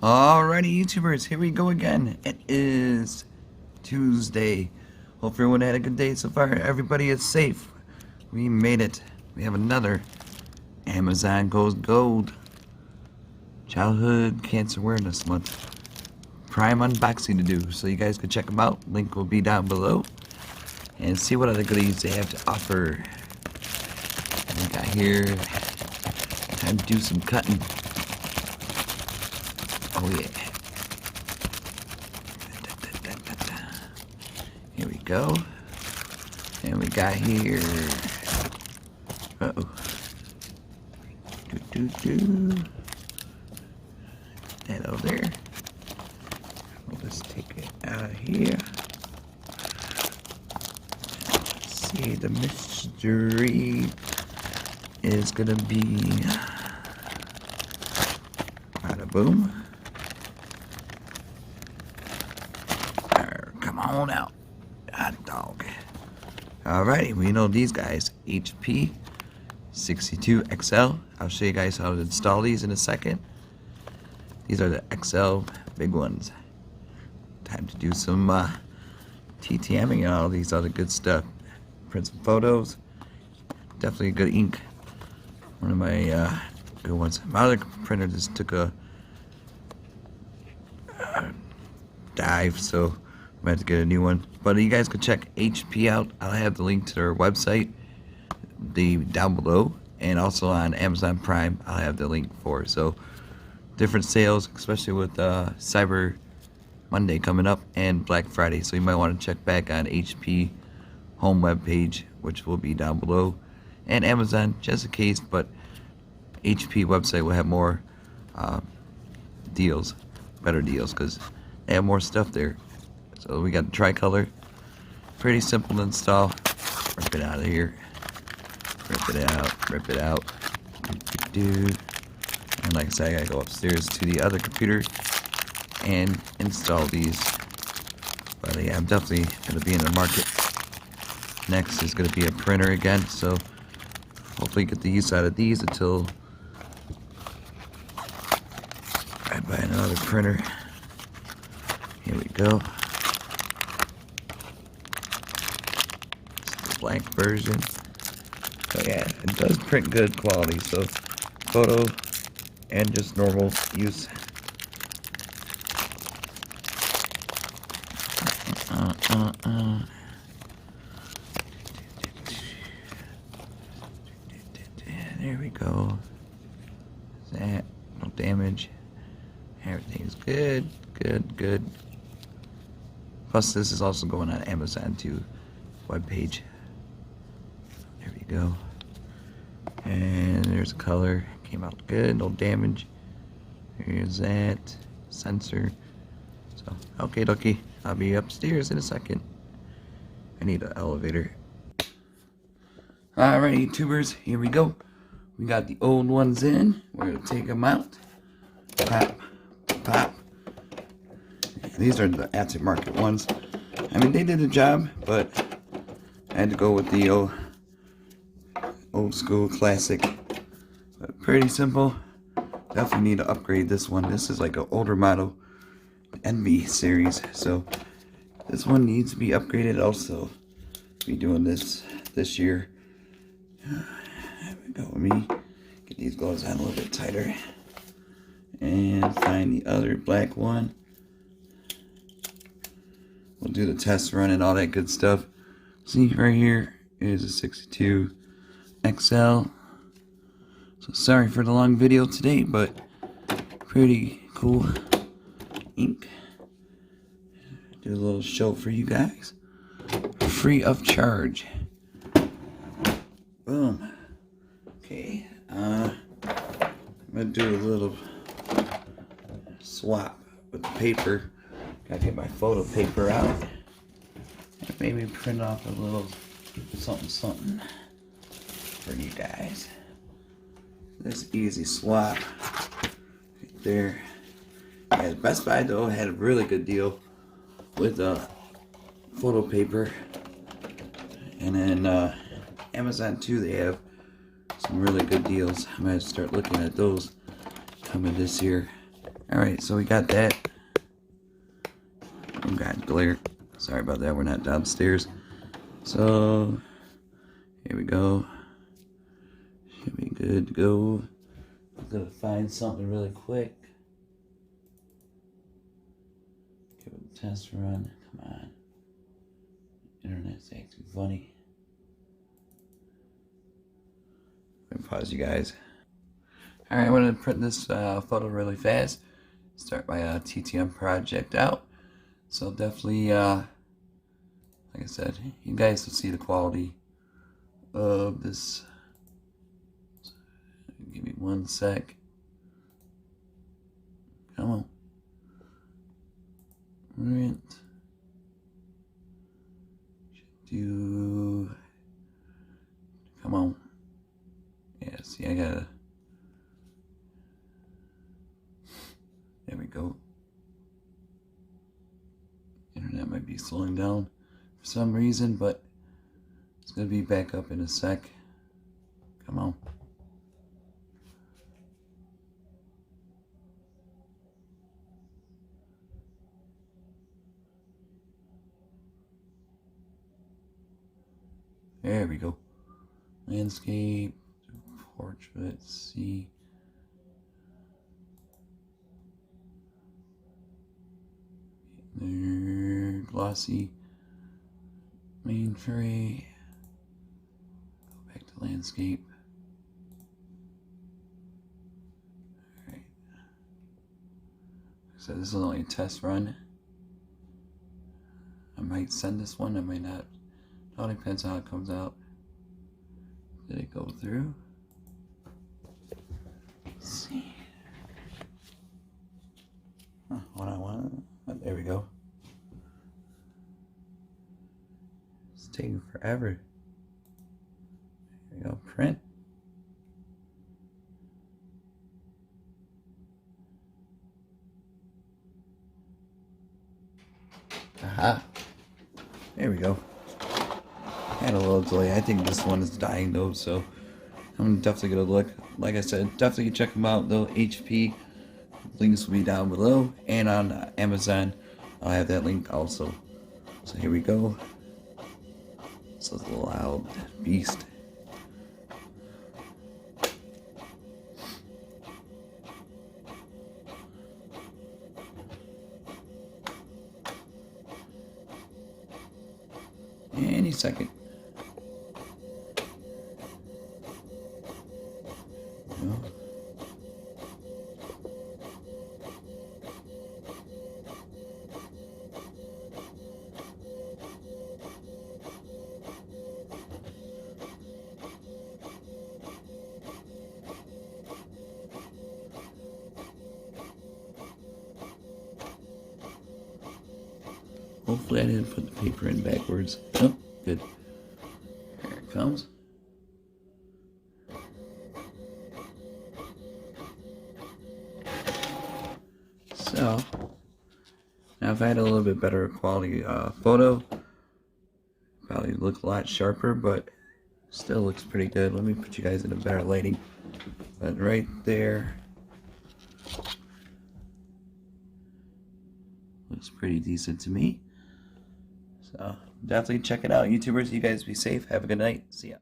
Alrighty, YouTubers, here we go again. It is Tuesday. Hope everyone had a good day so far. Everybody is safe. We made it. We have another Amazon Goes Gold Childhood Cancer Awareness Month Prime unboxing to do. So you guys can check them out. Link will be down below. And see what other goodies they have to offer. We got here. Time to do some cutting. Oh yeah. Here we go. And we got here. Uh-oh. That over there. Let's take it out of here. Let's see, the mystery is gonna be bada boom. Come on out, hot dog. Alrighty, we know these guys, HP 62XL. I'll show you guys how to install these in a second. These are the XL big ones. Time to do some TTMing and all these other good stuff. Print some photos. Definitely a good ink. One of my good ones. My other printer just took a dive, so I'm gonna have to get a new one. But you guys can check HP out. I'll have the link to their website down below, and also on Amazon Prime I'll have the link for. So different sales, especially with Cyber Monday coming up and Black Friday, so you might want to check back on HP home web page, which will be down below, and Amazon just in case. But HP website will have more deals, better deals, because they have more stuff there. So we got the tricolor, pretty simple to install. Rip it out of here, rip it out, rip it out. And like I said, I gotta go upstairs to the other computer and install these. But yeah, I'm definitely gonna be in the market. Next is gonna be a printer again, so hopefully get the use out of these until I buy another printer. Here we go. It's the blank version. So yeah, it does print good quality, so photo and just normal use. There we go. That, no damage. Everything's good, good. Plus this is also going on Amazon too, webpage. There we go. And there's a color, came out good, no damage. Here's that sensor. So okay, dokie, I'll be upstairs in a second. I need an elevator. Alright, YouTubers, here we go. We got the old ones in. We're gonna take them out. Pop, pop. These are the aftermarket ones. I mean, they did the job, but I had to go with the old school classic. But pretty simple. Definitely need to upgrade this one. This is like an older model, Envy series. So this one needs to be upgraded also. Be doing this year. There we go. Let me get these gloves on a little bit tighter. And find the other black one. We'll do the test run and all that good stuff. See, right here is a 62 XL. So sorry for the long video today, but pretty cool ink. Do a little show for you guys. Free of charge. Boom. Okay. I'm gonna do a little swap with the paper. Gotta get my photo paper out and maybe print off a little something for you guys. This easy swap right there. Yeah, Best Buy though had a really good deal with photo paper, and then Amazon too, they have some really good deals. I'm gonna start looking at those coming this year. Alright, so we got that. Oh god, glare. Sorry about that, we're not downstairs. So, here we go. Should be good to go. I'm gonna find something really quick. Give it a test run. Come on. Internet's acting funny. I'm gonna pause you guys. Alright, I want to print this photo really fast. Start my TTM project out. So definitely, like I said, you guys will see the quality of this. Give me 1 sec. Come on. Print. Should do. Come on. Yeah, see, I gotta. There we go. Internet might be slowing down for some reason, but it's gonna be back up in a sec. Come on. There we go. Landscape, portrait, see. There, glossy, main tray. Go back to landscape. Alright. So this is only a test run. I might send this one, I might not. It all depends on how it comes out. Did it go through? Let's see. What I want. There we go. It's taking forever. There we go. Print. Aha. There we go. Had a little delay. I think this one is dying though, so I'm definitely gonna look. Like I said, definitely check them out though. HP links will be down below, and on Amazon I'll have that link also. So here we go. This is a loud beast. Any second. No. Hopefully I didn't put the paper in backwards. Oh, good. Here it comes. So, now if I had a little bit better quality photo, probably look a lot sharper, but still looks pretty good. Let me put you guys in a better lighting. But right there, looks pretty decent to me. So definitely check it out, YouTubers. You guys be safe. Have a good night. See ya.